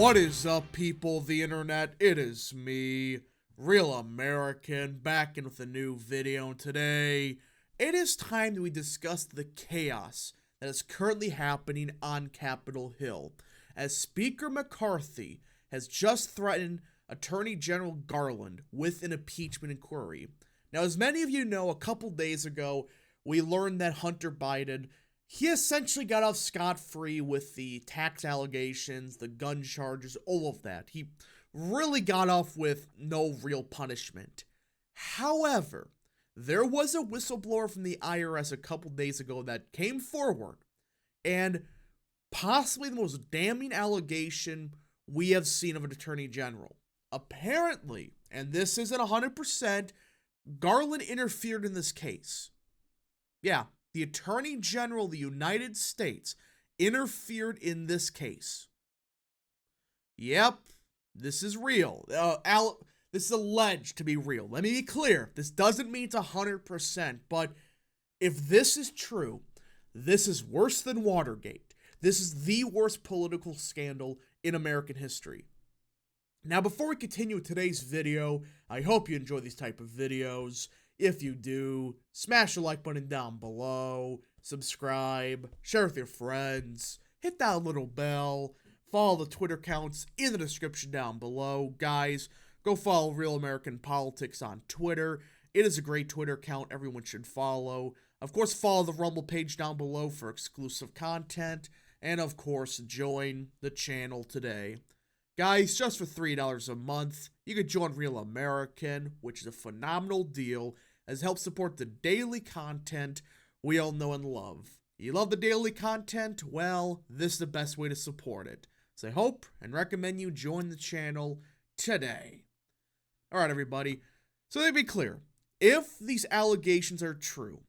What is up, people of the internet? It is me, Real American, back in with a new video. And today, it is time that we discuss the chaos that is currently happening on Capitol Hill, as Speaker McCarthy has just threatened Attorney General Garland with an impeachment inquiry. Now, as many of you know, a couple days ago, we learned that Hunter Biden, he essentially got off scot-free with the tax allegations, the gun charges, all of that. He really got off with no real punishment. However, there was a whistleblower from the IRS a couple days ago that came forward, and possibly the most damning allegation we have seen of an attorney general. Apparently, and this isn't 100%, Garland interfered in this case. Yeah, the Attorney General of the United States interfered in this case. Yep, this is real. This is alleged to be real. Let me be clear. This doesn't mean it's 100%, but if this is true, this is worse than Watergate. This is the worst political scandal in American history. Now, before we continue with today's video, I hope you enjoy these type of videos. If you do, smash the like button down below, subscribe, share with your friends, hit that little bell, follow the Twitter accounts in the description down below. Guys, go follow Real American Politics on Twitter. It is a great Twitter account everyone should follow. Of course, follow the Rumble page down below for exclusive content. And of course, join the channel today. Guys, just for $3 a month, you can join Real American, which is a phenomenal deal, as it helps support the daily content we all know and love. You love the daily content? Well, this is the best way to support it. So I hope and recommend you join the channel today. Alright, everybody. So let me be clear. If these allegations are true,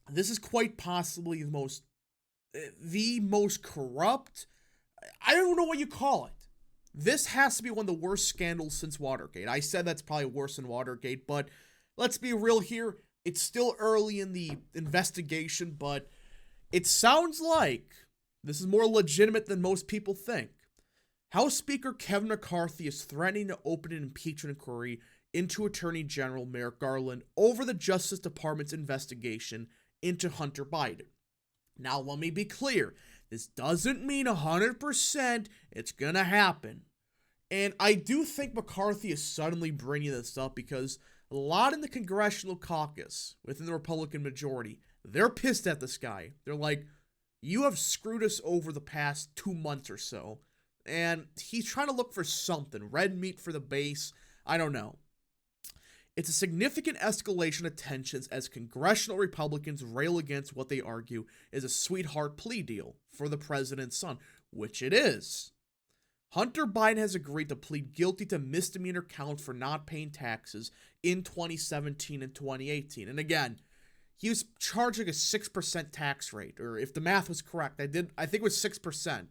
this is quite possibly the most corrupt, I don't know what you call it. This has to be one of the worst scandals since Watergate. I said that's probably worse than Watergate, but let's be real here. It's still early in the investigation, but it sounds like this is more legitimate than most people think. House Speaker Kevin McCarthy is threatening to open an impeachment inquiry into Attorney General Merrick Garland over the Justice Department's investigation into Hunter Biden. Now, let me be clear. This doesn't mean 100% it's gonna happen. And I do think McCarthy is suddenly bringing this up because a lot in the congressional caucus within the Republican majority, they're pissed at this guy. They're like, you have screwed us over the past 2 months or so. And he's trying to look for something. Red meat for the base. I don't know. It's a significant escalation of tensions as congressional Republicans rail against what they argue is a sweetheart plea deal for the president's son, which it is. Hunter Biden has agreed to plead guilty to misdemeanor counts for not paying taxes in 2017 and 2018. And again, he was charged like a 6% tax rate, or if the math was correct, I think it was 6%.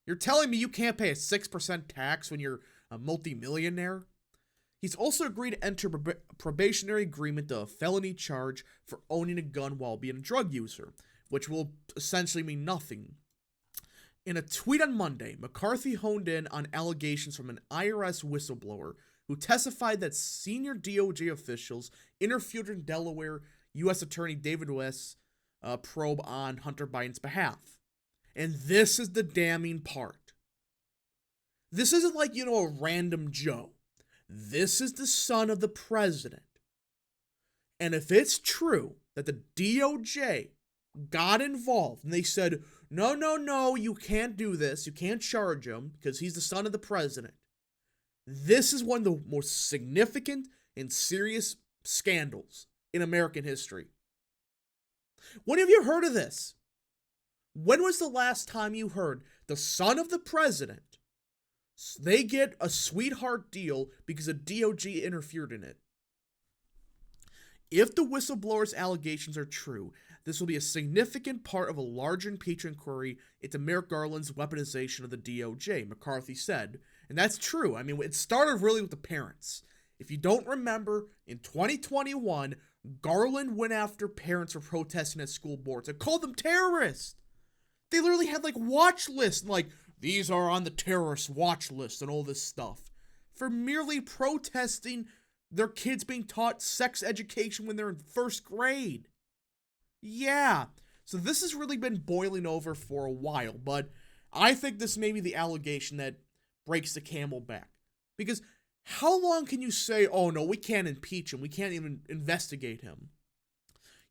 You're telling me you can't pay a 6% tax when you're a multimillionaire? He's also agreed to enter a probationary agreement to a felony charge for owning a gun while being a drug user, which will essentially mean nothing. In a tweet on Monday, McCarthy honed in on allegations from an IRS whistleblower who testified that senior DOJ officials interfered in Delaware U.S. Attorney David West's probe on Hunter Biden's behalf. And this is the damning part. This isn't like, a random Joe. This is the son of the president. And if it's true that the DOJ got involved and they said, no, you can't do this, you can't charge him because he's the son of the president, this is one of the most significant and serious scandals in American history. When have you heard of this? When was the last time you heard the son of the president, they get a sweetheart deal because a DOJ interfered in it? If the whistleblower's allegations are true, this will be a significant part of a larger impeachment inquiry into Merrick Garland's weaponization of the DOJ, McCarthy said. And that's true. I mean, it started really with the parents. If you don't remember, in 2021, Garland went after parents for protesting at school boards and called them terrorists. They literally had watch lists and these are on the terrorist watch list and all this stuff for merely protesting their kids being taught sex education when they're in first grade. Yeah, so this has really been boiling over for a while, but I think this may be the allegation that breaks the camel back. Because how long can you say, oh no, we can't impeach him, we can't even investigate him?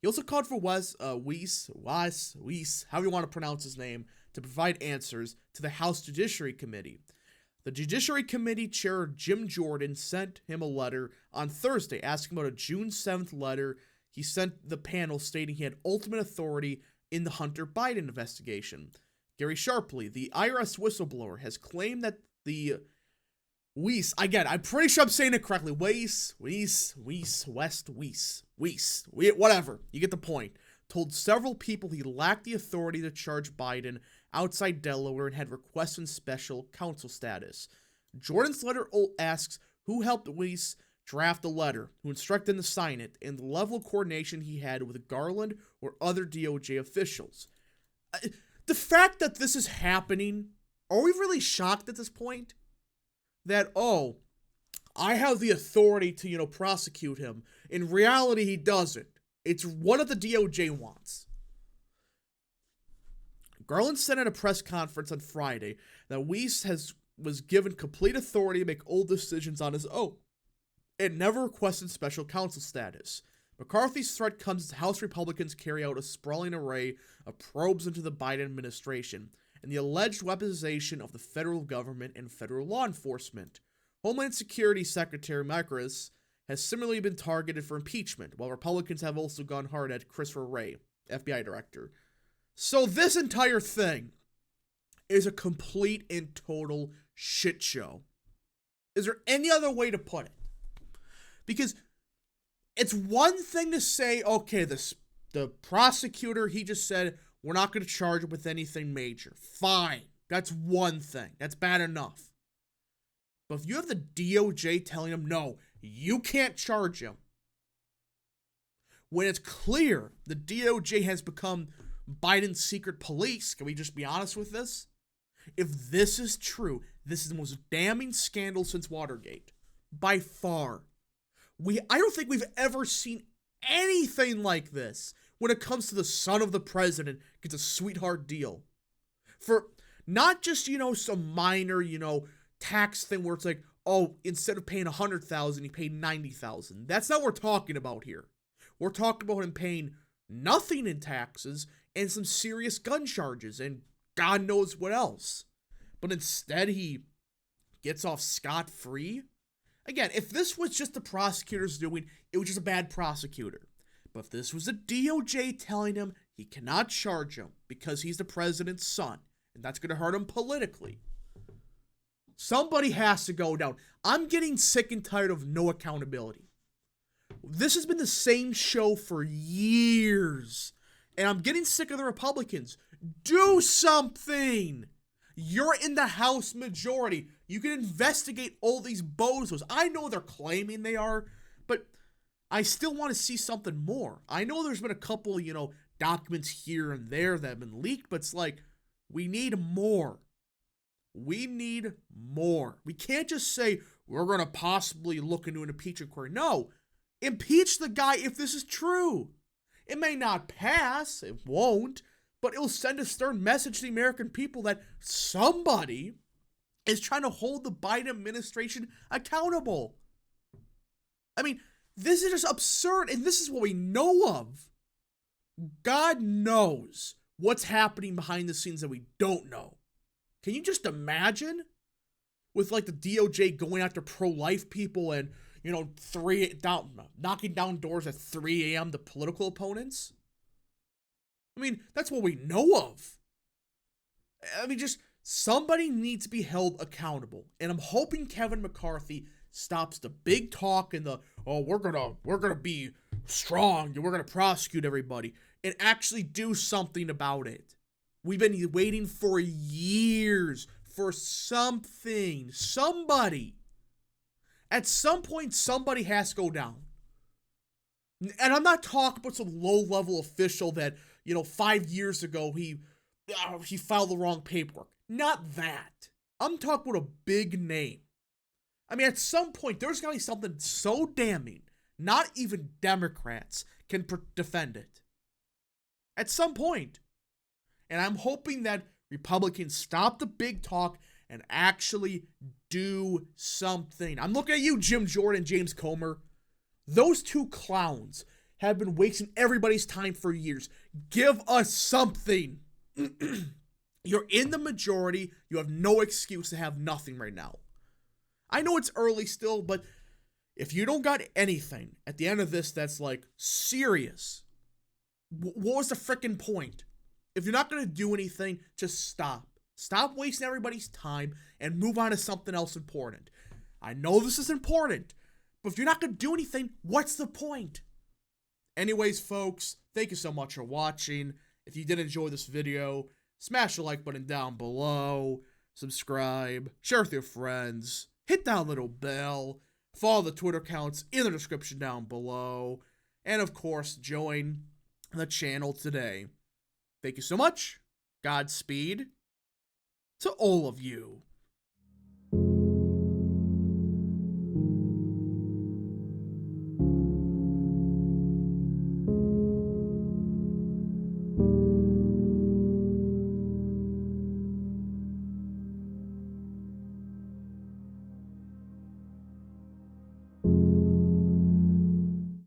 He also called for Weiss, however you want to pronounce his name, to provide answers to the House Judiciary Committee. The Judiciary Committee Chair Jim Jordan sent him a letter on Thursday asking about a June 7th letter he sent the panel stating he had ultimate authority in the Hunter Biden investigation. Gary Sharpley, the IRS whistleblower, has claimed that the Weiss, again, I'm pretty sure I'm saying it correctly, whatever, you get the point, told several people he lacked the authority to charge Biden outside Delaware and had requested special counsel status. Jordan's letter asks who helped Weiss draft the letter, who instructed him to sign it, and the level of coordination he had with Garland or other DOJ officials. The fact that this is happening, are we really shocked at this point? That, oh, I have the authority to, prosecute him. In reality, he doesn't. It's what the DOJ wants. Garland said at a press conference on Friday that Weiss was given complete authority to make all decisions on his own and never requested special counsel status. McCarthy's threat comes as House Republicans carry out a sprawling array of probes into the Biden administration and the alleged weaponization of the federal government and federal law enforcement. Homeland Security Secretary McCarthy has similarly been targeted for impeachment, while Republicans have also gone hard at Christopher Wray, FBI director. So this entire thing is a complete and total shit show. Is there any other way to put it? Because it's one thing to say, okay, the prosecutor, he just said, we're not going to charge him with anything major. Fine. That's one thing. That's bad enough. But if you have the DOJ telling him, no, you can't charge him, when it's clear the DOJ has become Biden's secret police, can we just be honest with this? If this is true, this is the most damning scandal since Watergate. By far. I don't think we've ever seen anything like this when it comes to the son of the president gets a sweetheart deal. For not just, some minor, tax thing where it's like, oh, instead of paying $100,000, he paid $90,000. That's not what we're talking about here. We're talking about him paying nothing in taxes and some serious gun charges and God knows what else. But instead he gets off scot-free. Again, if this was just the prosecutors doing, it was just a bad prosecutor. But if this was the DOJ telling him he cannot charge him because he's the president's son, and that's going to hurt him politically, somebody has to go down. I'm getting sick and tired of no accountability. This has been the same show for years, and I'm getting sick of the Republicans. Do something! You're in the House majority. You can investigate all these bozos. I know they're claiming they are, but I still want to see something more. I know there's been a couple, documents here and there that have been leaked, but it's like, we need more. We need more. We can't just say, we're going to possibly look into an impeachment inquiry. No. Impeach the guy if this is true. It may not pass. It won't. But it will send a stern message to the American people that somebody is trying to hold the Biden administration accountable. I mean, this is just absurd, and this is what we know of. God knows what's happening behind the scenes that we don't know. Can you just imagine? With, the DOJ going after pro-life people and, knocking down doors at 3 a.m. to political opponents? I mean, that's what we know of. I mean, just somebody needs to be held accountable. And I'm hoping Kevin McCarthy stops the big talk and the, oh, we're gonna be strong and we're gonna prosecute everybody and actually do something about it. We've been waiting for years for something. Somebody. At some point, somebody has to go down. And I'm not talking about some low-level official that, 5 years ago, he he filed the wrong paperwork. Not that. I'm talking about a big name. I mean, at some point, there's gotta be something so damning, not even Democrats can defend it. At some point. And I'm hoping that Republicans stop the big talk and actually do something. I'm looking at you, Jim Jordan, James Comer. Those two clowns have been wasting everybody's time for years. Give us something. You're in the majority. You have no excuse to have nothing right now. I know it's early still, but if you don't got anything at the end of this that's like serious, what was the frickin' point? If you're not going to do anything, just stop. Stop wasting everybody's time and move on to something else important. I know this is important, but if you're not going to do anything, what's the point? Anyways, folks, thank you so much for watching. If you did enjoy this video, smash the like button down below, subscribe, share with your friends, hit that little bell, follow the Twitter accounts in the description down below, and of course, join the channel today. Thank you so much. Godspeed to all of you.